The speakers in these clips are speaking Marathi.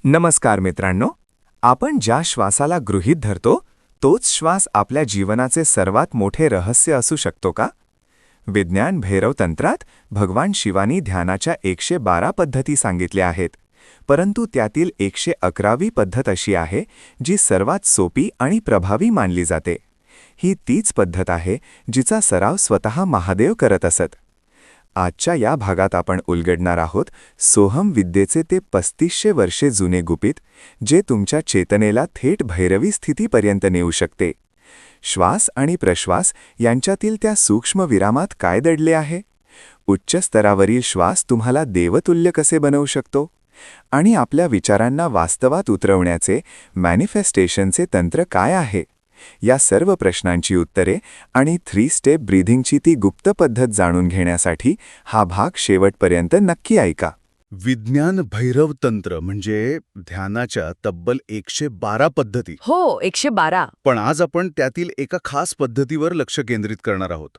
नमस्कार मित्रांनो. आपण ज्या श्वासाला गृहीत धरतो तोच श्वास आपल्या जीवनाचे सर्वात मोठे रहस्य असू शकतो का? विज्ञान भैरव तंत्रात भगवान शिवानी ध्यानाच्या 112 पद्धती सांगितल्या आहेत, परंतु त्यातील 111वी पद्धत अशी आहे जी सर्वात सोपी आणि प्रभावी मानली जाते. ही तीच पद्धत आहे जिचा सराव स्वतः महादेव करत असत. आजच्या या भागात आपण उलगडणार आहोत सोहम विद्येचे ते 3500 वर्षे जुने गुपित, जे तुमच्या चेतनेला थेट भैरवी स्थितीपर्यंत नेऊ शकते. श्वास आणि प्रश्वास यांच्यातील त्या सूक्ष्म विरामात काय दडले आहे? उच्च स्तरावरील श्वास तुम्हाला देवतुल्य कसे बनवू शकतो? आणि आपल्या विचारांना वास्तवात उतरवण्याचे मॅनिफेस्टेशनचे तंत्र काय आहे? या सर्व प्रश्नांची उत्तरे आणि 3 स्टेप ब्रीथिंगची ती गुप्त पद्धत जाणून घेण्यासाठी हा भाग शेवटपर्यंत नक्की ऐका. विज्ञान भैरव तंत्र म्हणजे ध्यानाच्या तब्बल 112 पद्धती. हो, 112. पण आज आपण त्यातील एका खास पद्धतीवर लक्ष केंद्रित करणार आहोत.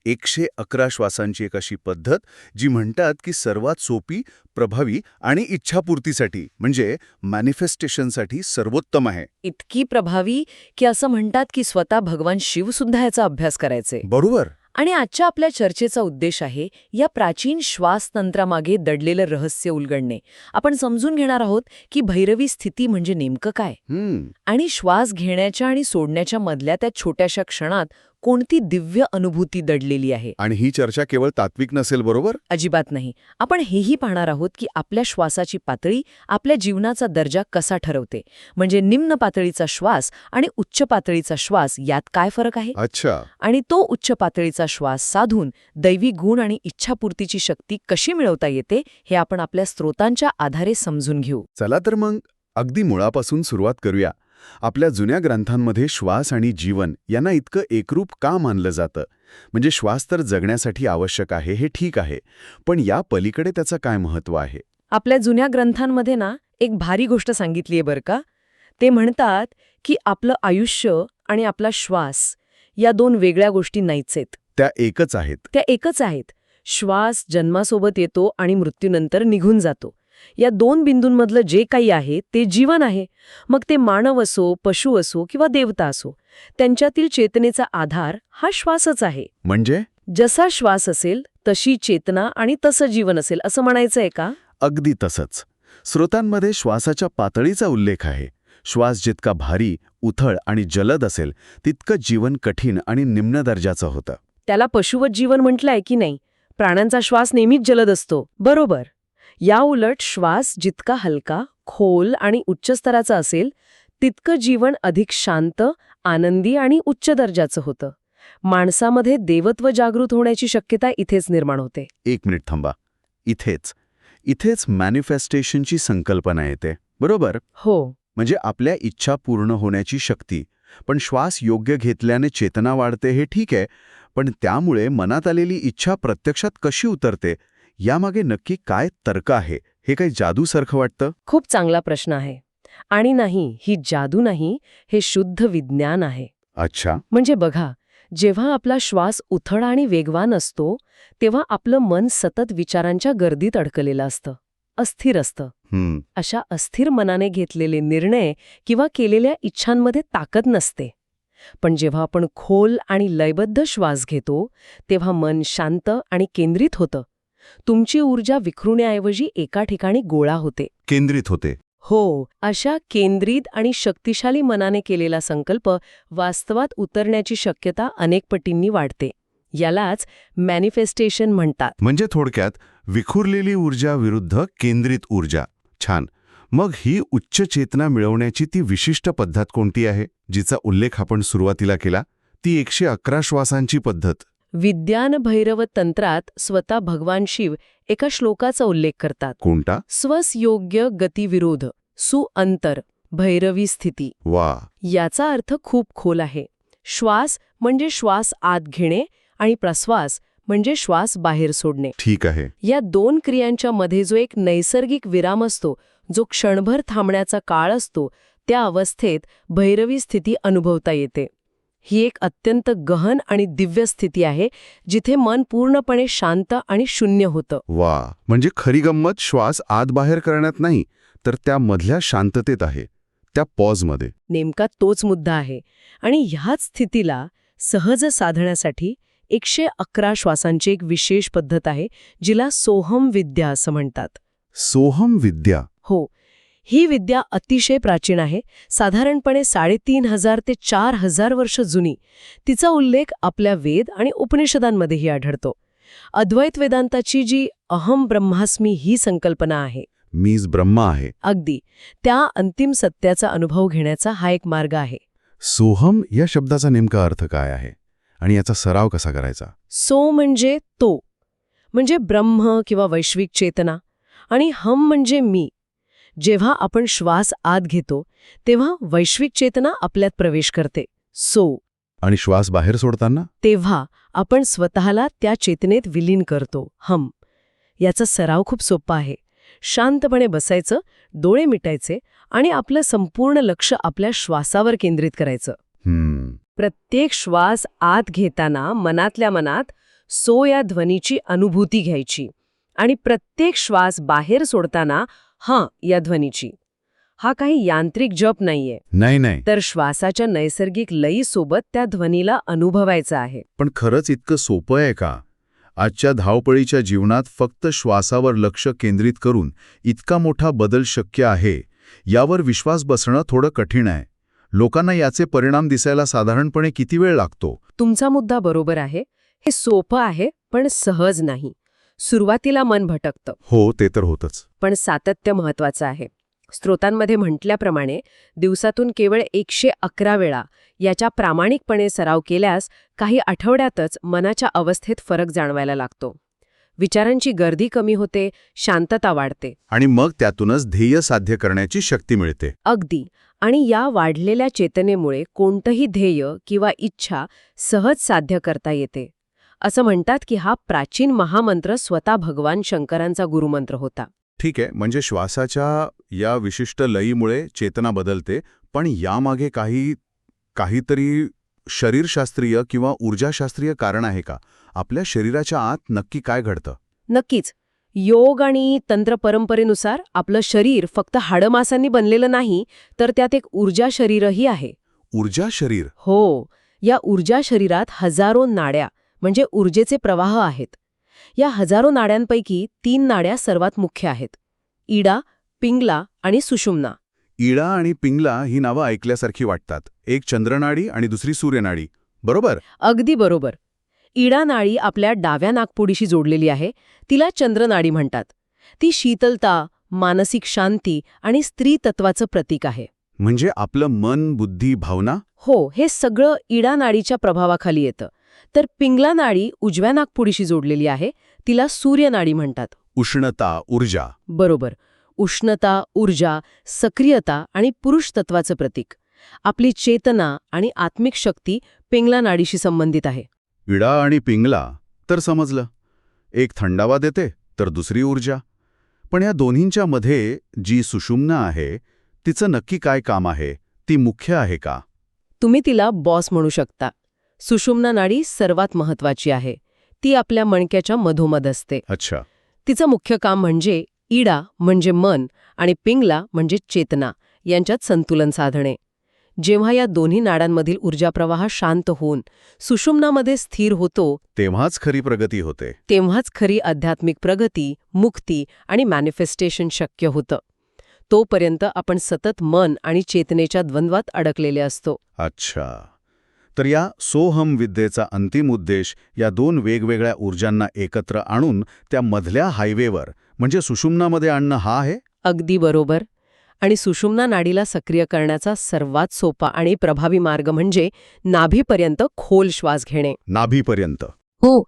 111 श्वासांची एक अशी पद्धत जी म्हणतात की सर्वात सोपी, प्रभावी आणि इच्छापूर्तीसाठी म्हणजे मॅनिफेस्टेशनसाठी सर्वोत्तम आहे. इतकी प्रभावी की असं म्हणतात की स्वतः भगवान शिव सुद्धा याचा अभ्यास करायचे. बरोबर. आणि आजच्या आपल्या चर्चेचा उद्देश आहे या प्राचीन श्वासतंत्रामागे दडलेलं रहस्य उलगडणे. आपण समजून घेणार आहोत की भैरवी स्थिती म्हणजे नेमकं काय, आणि श्वास घेण्याच्या आणि सोडण्याच्या मधल्या त्या छोट्याशा क्षणात कोणती दिव्य अनुभूती दडलेली आहे. आणि ही चर्चा केवळ तात्विक नसेल, बरोबर? अजिबात नाही. आपण हेही पाहणार आहोत की आपल्या श्वासाची पातळी आपल्या जीवनाचा दर्जा कसा ठरवते. म्हणजे निम्न पातळीचा श्वास आणि उच्च पातळीचा श्वास यात काय फरक आहे. अच्छा. आणि तो उच्च पातळीचा श्वास साधून दैवी गुण आणि इच्छापूर्तीची शक्ती कशी मिळवता येते हे आपण आपल्या स्रोतांच्या आधारे समजून घेऊ. चला तर मग अगदी मुळापासून सुरुवात करूया. आपल्या जुन्या ग्रंथांमध्ये श्वास आणि जीवन यांना इतकं एकरूप का मानलं जातं? म्हणजे श्वास तर जगण्यासाठी आवश्यक आहे, हे ठीक आहे, पण या पलीकडे त्याचं काय महत्त्व आहे? आपल्या जुन्या ग्रंथांमध्ये ना एक भारी गोष्ट सांगितलीये बरं का. ते म्हणतात की आपलं आयुष्य आणि आपला श्वास या 2 वेगळ्या गोष्टी नाहीच आहेत. त्या एकच आहेत. त्या एकच आहेत. श्वास जन्मासोबत येतो आणि मृत्यूनंतर निघून जातो. या 2 बिंदूंमधलं जे काही आहे ते जीवन आहे. मग ते मानव असो, पशु असो किंवा देवता असो, त्यांच्यातील चेतनेचा आधार हा श्वासच आहे. म्हणजे जसा श्वास असेल तशी चेतना आणि तसं जीवन असेल असं म्हणायचंय का? अगदी तसंच. स्रोतांमध्ये श्वासाच्या पातळीचा उल्लेख आहे. श्वास जितका भारी, उथळ आणि जलद असेल तितकं जीवन कठीण आणि निम्न दर्जाचं होतं. त्याला पशुवत जीवन म्हटलंय की नाही? प्राण्यांचा श्वास नेहमीच जलद असतो, बरोबर. या उलट श्वास जितका हलका, खोल आणि उच्च स्तराचा असेल तितकं जीवन अधिक शांत, आनंदी आणि उच्च दर्जाचं होतं. माणसामध्ये देवत्व जागृत होण्याची शक्यता इथेच निर्माण होते. 1 मिनिट थांबा. इथेच मॅनिफेस्टेशनची संकल्पना येते, बरोबर? हो. म्हणजे आपल्या इच्छा पूर्ण होण्याची शक्ती. पण श्वास योग्य घेतल्याने चेतना वाढते, हे ठीक आहे, पण त्यामुळे मनात आलेली इच्छा प्रत्यक्षात कशी उतरते यामागे नक्की काय तर्क आहे? हे काही जादूसारखं वाटतं? खूप चांगला प्रश्न आहे. आणि नाही, ही जादू नाही, हे शुद्ध विज्ञान आहे. अच्छा. म्हणजे बघा, जेव्हा आपला श्वास उथळ आणि वेगवान असतो तेव्हा आपलं मन सतत विचारांच्या गर्दीत अडकलेलं असतं, अस्थिर असतं. अशा अस्थिर मनाने घेतलेले निर्णय किंवा केलेल्या इच्छांमध्ये ताकद नसते. पण जेव्हा आपण खोल आणि लयबद्ध श्वास घेतो तेव्हा मन शांत आणि केंद्रित होतं. तुमची ऊर्जा विखरुण्याऐवजी एका ठिकाणी गोळा होते, केंद्रित होते. हो. अशा केंद्रित आणि शक्तिशाली मनाने केलेला संकल्प वास्तवात उतरण्याची शक्यता अनेक पटींनी वाढते. यालाच मॅनिफेस्टेशन म्हणतात. म्हणजे थोडक्यात विखुरलेली ऊर्जा विरुद्ध केंद्रित ऊर्जा. छान. मग ही उच्च चेतना मिळवण्याची ती विशिष्ट पद्धत कोणती आहे जिचा उल्लेख आपण सुरुवातीला केला? ती 111 श्वासांची पद्धत. विज्ञान भैरव तंत्रात स्वतः भगवान शिव एका श्लोकाचा उल्लेख करतात. कोणता? स्वसयोग्य गतिविरोध सुअंतर भैरवी स्थिती. वा. याचा अर्थ खूप खोल आहे. श्वास म्हणजे श्वास आत घेणे आणि प्रश्वास म्हणजे श्वास बाहेर सोडणे. ठीक आहे. या 2 क्रियांच्या मध्ये जो एक नैसर्गिक विराम असतो, जो क्षणभर थांबण्याचा काळ असतो, त्या अवस्थेत भैरवी स्थिती अनुभवता येते. ही एक अत्यंत गहन आणि दिव्य स्थिती आहे जिथे मन पूर्णपणे शांत आणि शून्य होतं. वा. म्हणजे खरी गंमत श्वास आत बाहेर करण्यात नाही, तर त्या मधल्या शांततेत आहे, त्या पॉजमध्ये. नेमका तोच मुद्दा आहे. आणि ह्याच स्थितीला सहज साधण्यासाठी 111 श्वासांची एक विशेष पद्धत आहे, जिला सोहम विद्या असं म्हणतात. सोहम विद्या. हो, ही विद्या अतिशय प्राचीन आहे, साधारणपणे 3500 ते 4000 वर्ष जुनी. तिचा उल्लेख आपल्या वेद आणि उपनिषदांमध्येही आढळतो. अद्वैत वेदांताची जी अहम ब्रह्मास्मी ही संकल्पना आहे, मीच ब्रह्मा आहे, अगदी त्या अंतिम सत्याचा अनुभव घेण्याचा हा एक मार्ग आहे. सोहम या शब्दाचा नेमका अर्थ काय आहे आणि याचा सराव कसा करायचा? सो म्हणजे तो, म्हणजे ब्रह्म किंवा वैश्विक चेतना, आणि हम म्हणजे मी. जेव्हा आपण श्वास आत घेतो तेव्हा वैश्विक चेतना आपल्यात प्रवेश करते, सो. आणि श्वास बाहेर सोडताना? तेव्हा आपण स्वतःला त्या चेतनेत विलीन करतो, हम. याचा सराव खूप सोपा आहे. शांतपणे बसायचं, डोळे मिटायचे आणि आपलं संपूर्ण लक्ष आपल्या श्वासावर केंद्रित करायचं. प्रत्येक श्वास आत घेताना मनातल्या मनात सो या ध्वनीची अनुभूती घ्यायची आणि प्रत्येक श्वास बाहेर सोडताना हां या ध्वनीची. हा काही यांत्रिक जप नाहीये, नाही, तर श्वासाच्या नैसर्गिक लयीसोबत त्या ध्वनीला अनुभवायचा आहे. पण खरंच इतकं सोपं आहे का? आजच्या धावपळीच्या जीवनात फक्त श्वासावर लक्ष केंद्रित करून इतका मोठा बदल शक्य आहे, यावर विश्वास बसणं थोडं कठीण आहे. लोकांना याचे परिणाम दिसायला साधारणपणे किती वेळ लागतो? तुमचा मुद्दा बरोबर आहे. हे सोपं आहे, पण सहज नाही. सुरुवातीला मन भटकतं. हो, ते तर होतच. पण सातत्य महत्वाचं आहे. स्रोतांमध्ये म्हटल्याप्रमाणे दिवसातून केवळ 111 वेळा याच्या प्रामाणिकपणे सराव केल्यास काही आठवड्यातच मनाच्या अवस्थेत फरक जाणवायला लागतो. विचारांची गर्दी कमी होते, शांतता वाढते. आणि मग त्यातूनच ध्येय साध्य करण्याची शक्ती मिळते. अगदी. आणि या वाढलेल्या चेतनेमुळे कोणतंही ध्येय किंवा इच्छा सहज साध्य करता येते. असं म्हणतात की हा प्राचीन महामंत्र स्वतः भगवान शंकरांचा गुरुमंत्र होता. ठीक आहे, म्हणजे श्वासाच्या या विशिष्ट लयीमुळे चेतना बदलते, पण यामागे काहीतरी शरीरशास्त्रीय किंवा ऊर्जाशास्त्रीय कारण आहे का? आपल्या शरीराच्या आत नक्की काय घडतं? नक्कीच. योग आणि तंत्र परंपरेनुसार आपलं शरीर फक्त हाडमासांनी बनलेलं नाही, तर त्यात एक ऊर्जा शरीरही आहे. ऊर्जा शरीर? हो, या ऊर्जा शरीरात हजारो नाड्या म्हणजे ऊर्जेचे प्रवाह आहेत. या हजारो नाड्यांपैकी 3 नाड्या सर्वात मुख्य आहेत: इडा, पिंगला आणि सुषुम्ना. इडा आणि पिंगला ही नावं ऐकल्यासारखी वाटतात. एक चंद्रनाडी आणि दुसरी सूर्यनाडी, बरोबर? अगदी बरोबर. इडा नाडी आपल्या डाव्या नाकपुडीशी जोडलेली आहे, तिला चंद्रनाडी म्हणतात. ती शीतलता, मानसिक शांती आणि स्त्री तत्वाचं प्रतीक आहे. म्हणजे आपलं मन, बुद्धी, भावना? हो, हे सगळं इडा नाडीच्या प्रभावाखाली येतं. तर पिंगला नाडी उजव्या नाकपुडीशी जोडलेली आहे, तिला सूर्यनाडी म्हणतात. उष्णता, ऊर्जा. बरोबर. उष्णता, ऊर्जा, सक्रियता आणि पुरुष तत्वाचं प्रतीक. आपली चेतना आणि आत्मिक शक्ती पिंगला नाडीशी संबंधित आहे. इडा आणि पिंगला तर समजलं. एक थंडावा देते तर दुसरी ऊर्जा. पण या दोन्हींच्या मध्ये जी सुषुम्ना आहे, तिचं नक्की काय काम आहे? ती मुख्य आहे का? तुम्ही तिला बॉस म्हणू शकता. सुषुम्ना नाडी सर्वात महत्वाची आहे. ती आपल्या मणक्याच्या मधोमध असते. अच्छा. तिचं मुख्य काम म्हणजे इडा म्हणजे मन आणि पिंगला म्हणजे चेतना यांच्यात संतुलन साधणे. जेव्हा या दोन्ही नाड्यांमधील ऊर्जाप्रवाह शांत होऊन सुषुम्नामध्ये स्थिर होतो, तेव्हाच खरी प्रगती होते. तेव्हाच खरी आध्यात्मिक प्रगती, मुक्ती आणि मॅनिफेस्टेशन शक्य होतं. तोपर्यंत आपण सतत मन आणि चेतनेच्या द्वंद्वात अडकलेले असतो. अच्छा. तर या सोहम विद्येचा अंतिम उद्देश या दोन वेगवेगळ्या ऊर्जांना एकत्र आणून त्या मधल्या हायवेवर म्हणजे सुषुम्नामध्ये आणणं हा आहे? अगदी बरोबर. आणि सुषुम्ना नाडीला सक्रिय करण्याचा सर्वात सोपा आणि प्रभावी मार्ग म्हणजे नाभीपर्यंत खोल श्वास घेणे. नाभीपर्यंत? हो.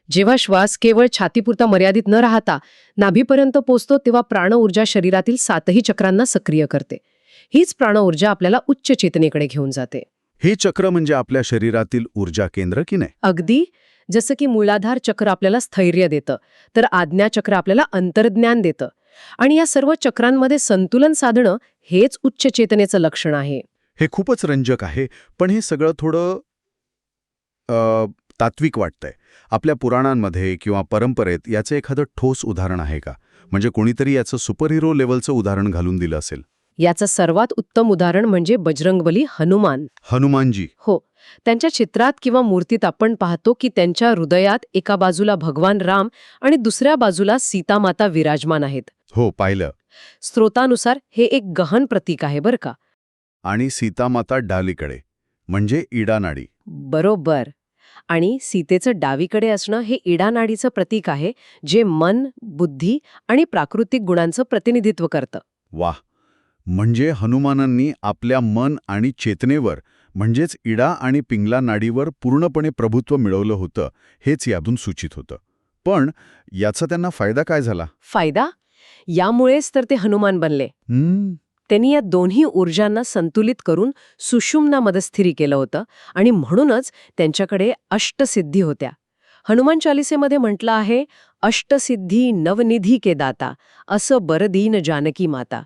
जेव्हा श्वास केवळ छातीपुरता मर्यादित न राहता नाभीपर्यंत पोचतो, तेव्हा प्राणऊर्जा शरीरातील 7ही चक्रांना सक्रिय करते. हीच प्राणऊर्जा आपल्याला उच्च चेतनेकडे घेऊन जाते. हे चक्र म्हणजे आपल्या शरीरातील ऊर्जा केंद्र की नाही? अगदी. जसं की मूलाधार चक्र आपल्याला स्थैर्य देतं, तर आज्ञा चक्र आपल्याला अंतर्ज्ञान देतं. आणि या सर्व चक्रांमध्ये संतुलन साधणं हेच उच्च चेतनेचं लक्षण आहे. हे खूपच रंजक आहे, पण हे सगळं थोडं तात्विक वाटतंय. आपल्या पुराणांमध्ये किंवा परंपरेत याचं एखादं ठोस उदाहरण आहे का? म्हणजे कोणीतरी याचं सुपरहिरो लेवलचं उदाहरण घालून दिलं असेल. याचं सर्वात उत्तम उदाहरण म्हणजे बजरंगबली हनुमान. हनुमानजी. हो, त्यांच्या चित्रात किंवा मूर्तीत आपण पाहतो की त्यांच्या हृदयात एका बाजूला भगवान राम आणि दुसऱ्या बाजूला सीतामाता विराजमान आहेत. हो, पाहिलं. स्रोतानुसार हे एक गहन प्रतीक आहे बरं का. आणि सीतामाता डालीकडे म्हणजे इडानाडी. बरोबर. आणि सीतेचं डावीकडे असणं हे इडानाडीचं प्रतीक आहे, जे मन, बुद्धी आणि प्राकृतिक गुणांचं प्रतिनिधित्व करतं. वाह! म्हणजे हनुमानांनी आपल्या मन आणि चेतनेवर म्हणजेच इडा आणि पिंगला नाडीवर पूर्णपणे प्रभुत्व मिळवलं होतं, हेच यातून सूचित होतं. पण याचा त्यांना फायदा काय झाला? फायदा? यामुळेच तर ते हनुमान बनले. त्यांनी या दोन्ही ऊर्जांना संतुलित करून सुषुम्ना स्थिरी केलं होतं आणि म्हणूनच त्यांच्याकडे अष्टसिद्धी होत्या. हनुमान चालिसेमध्ये म्हटलं आहे, अष्टसिद्धी नवनिधी के दाता, असं बरदीन जानकी माता.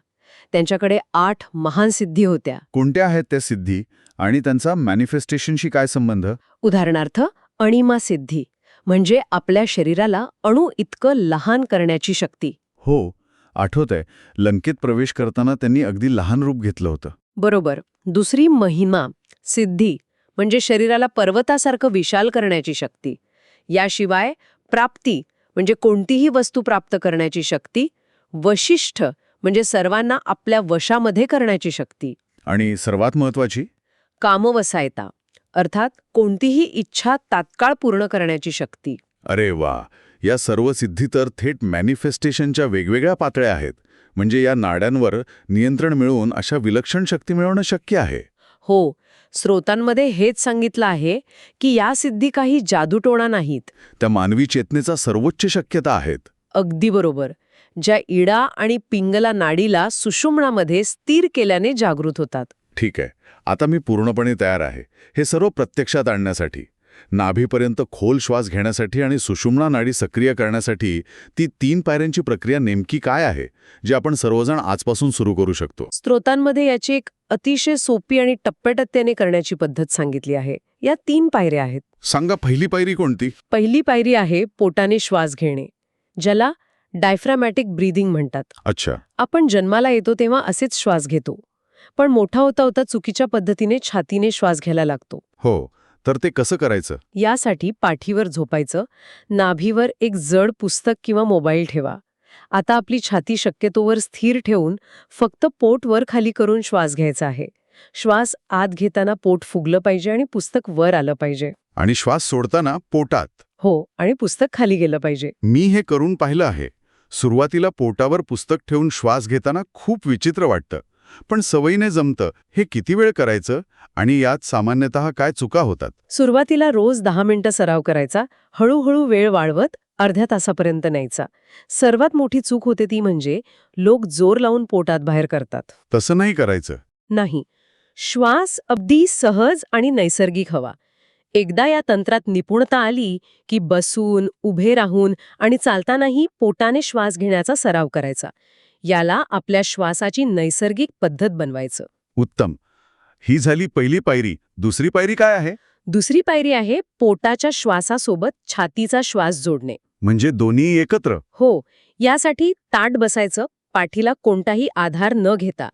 त्यांच्याकडे 8 महान सिद्धी होत्या. कोणत्या आहेत त्या सिद्धी आणि त्यांचा मॅनिफेस्टेशनशी काय संबंध? उदाहरणार्थ अणिमा सिद्धी, म्हणजे आपल्या शरीराला अणू इतकं लहान करण्याची शक्ती. हो, आठवतंय. लंकेत प्रवेश करताना त्यांनी अगदी लहान रूप घेतलं होतं. बरोबर. दुसरी महिमा सिद्धी, म्हणजे शरीराला पर्वतासारखं विशाल करण्याची शक्ती. याशिवाय प्राप्ती, म्हणजे कोणतीही वस्तू प्राप्त करण्याची शक्ती. वशिष्ठ, म्हणजे सर्वांना आपल्या वशामध्ये करण्याची शक्ती. आणि सर्वात महत्वाची कामवसायता, अर्थात कोणतीही इच्छा तात्काळ पूर्ण करण्याची शक्ती. अरे वा, या सर्व सिद्धी तर थेट मॅनिफेस्टेशनच्या वेगवेगळ्या पातळ्या आहेत. म्हणजे या नाड्यांवर नियंत्रण मिळवून अशा विलक्षण शक्ती मिळवणं शक्य आहे. हो, स्रोतांमध्ये हेच सांगितलं आहे की या सिद्धी काही जादूटोणा नाहीत. त्या मानवी चेतनेचा सर्वोच्च शक्यता आहेत. अगदी बरोबर. ज्या इडा आणि पिंगला नाडीला सुषुम्नामध्ये स्थिर केल्याने जागृत होतात. ठीक आहे, आता मी पूर्णपणे तयार आहे हे सर्व प्रत्यक्षात आणण्यासाठी. नाभीपर्यंत खोल श्वास घेण्यासाठी आणि सुषुम्ना नाडी सक्रिय करण्यासाठी ती 3 पायऱ्यांची प्रक्रिया नेमकी काय आहे, जी आपण सर्वजण आजपासून सुरू करू शकतो? स्रोतांमध्ये याची एक अतिशय सोपी आणि टप्प्याटप्प्याने करण्याची पद्धत सांगितली आहे. या 3 पायऱ्या आहेत. सांगा, पहिली पायरी कोणती? पहिली पायरी आहे पोटाने श्वास घेणे, ज्याला डायफ्रॅमॅटिक ब्रीदिंग म्हणतात. अच्छा. आपण जन्माला येतो तेव्हा असेच श्वास घेतो, पण मोठा होता होता चुकीच्या पद्धतीने छातीने श्वास घ्यायला लागतो. हो, तर ते कसं करायचं? यासाठी पाठीवर झोपायचं, नाभीवर एक जड पुस्तक किंवा मोबाईल ठेवा. आता आपली छाती शक्यतोवर स्थिर ठेवून फक्त पोट वर खाली करून श्वास घ्यायचा आहे. श्वास आत घेताना पोट फुगलं पाहिजे आणि पुस्तक वर आलं पाहिजे. आणि श्वास सोडताना पोटात. हो, आणि पुस्तक खाली गेलं पाहिजे. मी हे करून पाहिलं आहे. सुरुवातीला पोटावर पुस्तक ठेवून श्वास घेताना खूप विचित्र वाटतं, पण सवयीने जमतं. हे किती वेळ करायचं आणि यात सामान्यतः काय चुका होतात? सुरुवातीला रोज 10 मिनिटं सराव करायचा, हळूहळू वेळ वाढवत अर्ध्या तासापर्यंत न्यायचा. सर्वात मोठी चूक होते ती म्हणजे लोक जोर लावून पोटात बाहेर करतात. तसं नाही करायचं. नाही, श्वास अगदी सहज आणि नैसर्गिक हवा. एकदा या तंत्रात निपुणता आली की बसून, उभे राहून आणि चालतानाही पोटाने श्वास घेण्याचा सराव करायचा. याला आपल्या श्वासाची नैसर्गिक पद्धत बनवायचं. उत्तम. ही झाली पहिली पायरी. दुसरी पायरी काय आहे? दुसरी पायरी आहे पोटाच्या श्वासासोबत छातीचा श्वास जोडणे. म्हणजे दोन्ही एकत्र? हो, यासाठी ताठ बसायचं, पाठीला कोणताही आधार न घेता.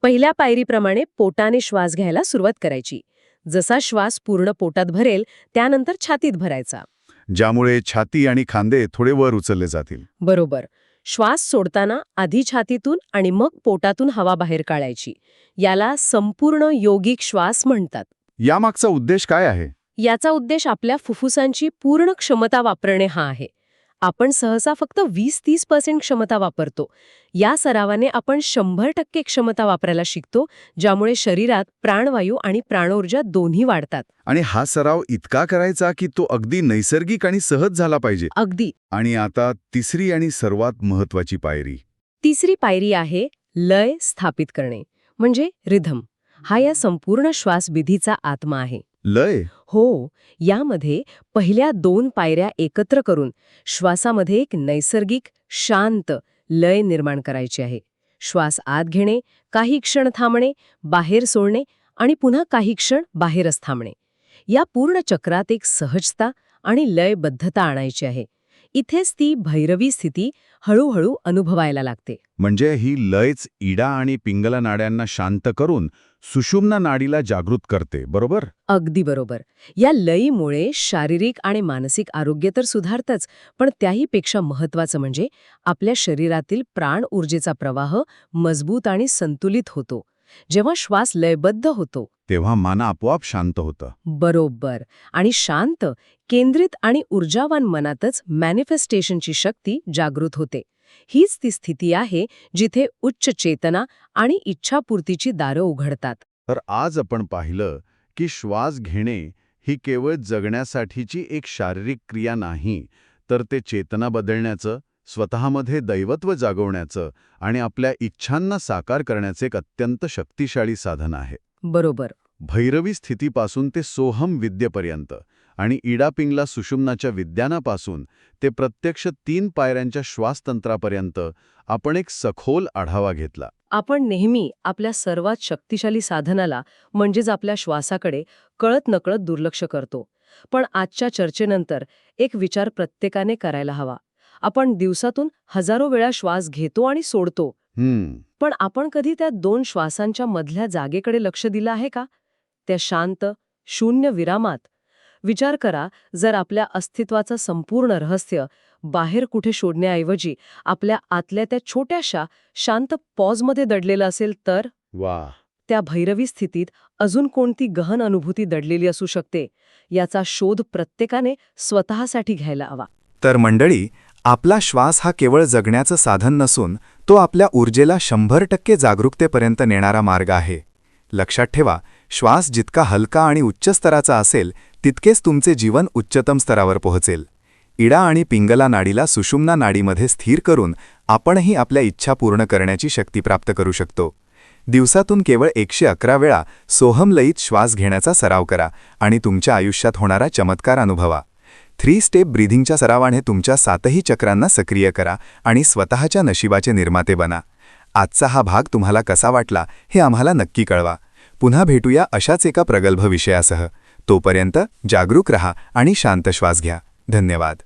पहिल्या पायरीप्रमाणे पोटाने श्वास घ्यायला सुरुवात करायची. जसा श्वास पूर्ण पोटात भरेल त्यानंतर छातीत भरायचा. ज्यामुळे छाती आणि खांदे थोडे वर उचलले जातील. बरोबर. श्वास सोडताना आधी छातीतून आणि मग पोटातून हवा बाहेर काढायची. याला संपूर्ण योगिक श्वास म्हणतात. यामागचा उद्देश काय आहे? याचा उद्देश आपल्या फुफ्फुसांची पूर्ण क्षमता वापरणे हा आहे. आपण सहसा फक्त 20-30% क्षमता वापरतो. या सरावाने आपण 100% क्षमता वापरायला शिकतो, ज्यामुळे शरीरात प्राणवायू आणि प्राणोर्जा दोन्ही वाढतात. आणि हा सराव इतका करायचा की तो अगदी नैसर्गिक आणि सहज झाला पाहिजे. अगदी. आणि आता तिसरी आणि सर्वात महत्वाची पायरी. तिसरी पायरी आहे लय स्थापित करणे, म्हणजे रिधम. हा या संपूर्ण श्वासविधीचा आत्मा आहे. लय? हो, यामध्ये पहिल्या 2 पायऱ्या एकत्र करून श्वासामध्ये एक नैसर्गिक, शांत लय निर्माण करायची आहे. श्वास आत घेणे, काही क्षण थांबणे, बाहेर सोडणे आणि पुन्हा काही क्षण बाहेरच थांबणे. या पूर्ण चक्रात एक सहजता आणि लयबद्धता आणायची आहे. इथेच ती भैरवी स्थिती हळूहळू अनुभवायला लागते. म्हणजे ही लयच इडा आणि पिंगला नाड्यांना शांत करून सुषुम्ना नाडीला जागृत करते, बरोबर? अगदी बरोबर. या लयीमुळे शारीरिक आणि मानसिक आरोग्य तर सुधारतंच, पण त्याहीपेक्षा महत्त्वाचं म्हणजे आपल्या शरीरातील प्राण ऊर्जेचा प्रवाह मजबूत आणि संतुलित होतो. जेव्हा श्वास लयबद्ध होतो तेव्हा मन आपोआप शांत होतं. बरोबर, आणि शांत, केंद्रित आणि ऊर्जावान मनातच मॅनिफेस्टेशनची शक्ती जागृत होते. हीच ती स्थिती आहे जिथे उच्च चेतना आणि इच्छापूर्तीची दारं उघडतात. तर आज आपण पाहिलं की श्वास घेणे ही केवळ जगण्यासाठीची एक शारीरिक क्रिया नाही, तर ते चेतना बदलण्याचं, स्वतःमध्ये दैवत्व जागवण्याचं आणि आपल्या इच्छांना साकार करण्याचे एक अत्यंत शक्तिशाली साधन आहे. बरोबर. भैरवी स्थितीपासून ते सोहम विद्येपर्यंत आणि इडापिंगला सुषुम्नाच्या विज्ञानापासून ते प्रत्यक्ष 3 पायऱ्यांच्या श्वासतंत्रापर्यंत आपण एक सखोल आढावा घेतला. आपण नेहमी आपल्या सर्वात शक्तिशाली साधनाला म्हणजेच आपल्या श्वासाकडे कळत नकळत दुर्लक्ष करतो. पण आजच्या चर्चेनंतर एक विचार प्रत्येकाने करायला हवा. आपण दिवसातून हजारो वेळा श्वास घेतो आणि सोडतो, पण आपण कधी त्या 2 श्वासांच्या मधल्या जागेकडे लक्ष दिलं आहे का? त्या शांत, शून्य विरामात. विचार करा, जर आपल्या अस्तित्वाचं संपूर्ण रहस्य बाहेर कुठे शोधण्याऐवजी आपल्या आतल्या त्या छोट्याशा शांत पॉजमध्ये दडलेलं असेल तर? वा. त्या भैरवी स्थितीत अजून कोणती गहन अनुभूती दडलेली असू शकते, याचा शोध प्रत्येकाने स्वतःसाठी घ्यायला हवा. तर मंडळी, आपला श्वास हा केवळ जगण्याचं साधन नसून तो आपल्या ऊर्जेला 100% जागरूकतेपर्यंत नेणारा मार्ग आहे. लक्षात ठेवा, श्वास जितका हलका आणि उच्च स्तराचा असेल तितकेच तुमचे जीवन उच्चतम स्तरावर पोहोचेल. इडा आणि पिंगला नाडीला सुषुम्ना नाडीमध्ये स्थिर करून आपणही आपल्या इच्छा पूर्ण करण्याची शक्ती प्राप्त करू शकतो. दिवसातून केवळ 111 वेळा सोहमलयीत श्वास घेण्याचा सराव करा आणि तुमच्या आयुष्यात होणारा चमत्कार अनुभवा. 3 स्टेप ब्रीथिंगच्या सरावाने तुमच्या 7ही चक्रांना सक्रिय करा आणि स्वतःच्या नशिबाचे निर्माते बना. आजचा हा भाग तुम्हाला कसा वाटला हे आम्हाला नक्की कळवा. पुन्हा भेटूया अशाच एका प्रगल्भ विषयासह. तोपर्यंत जागरूक रहा आणि शांत श्वास घ्या. धन्यवाद.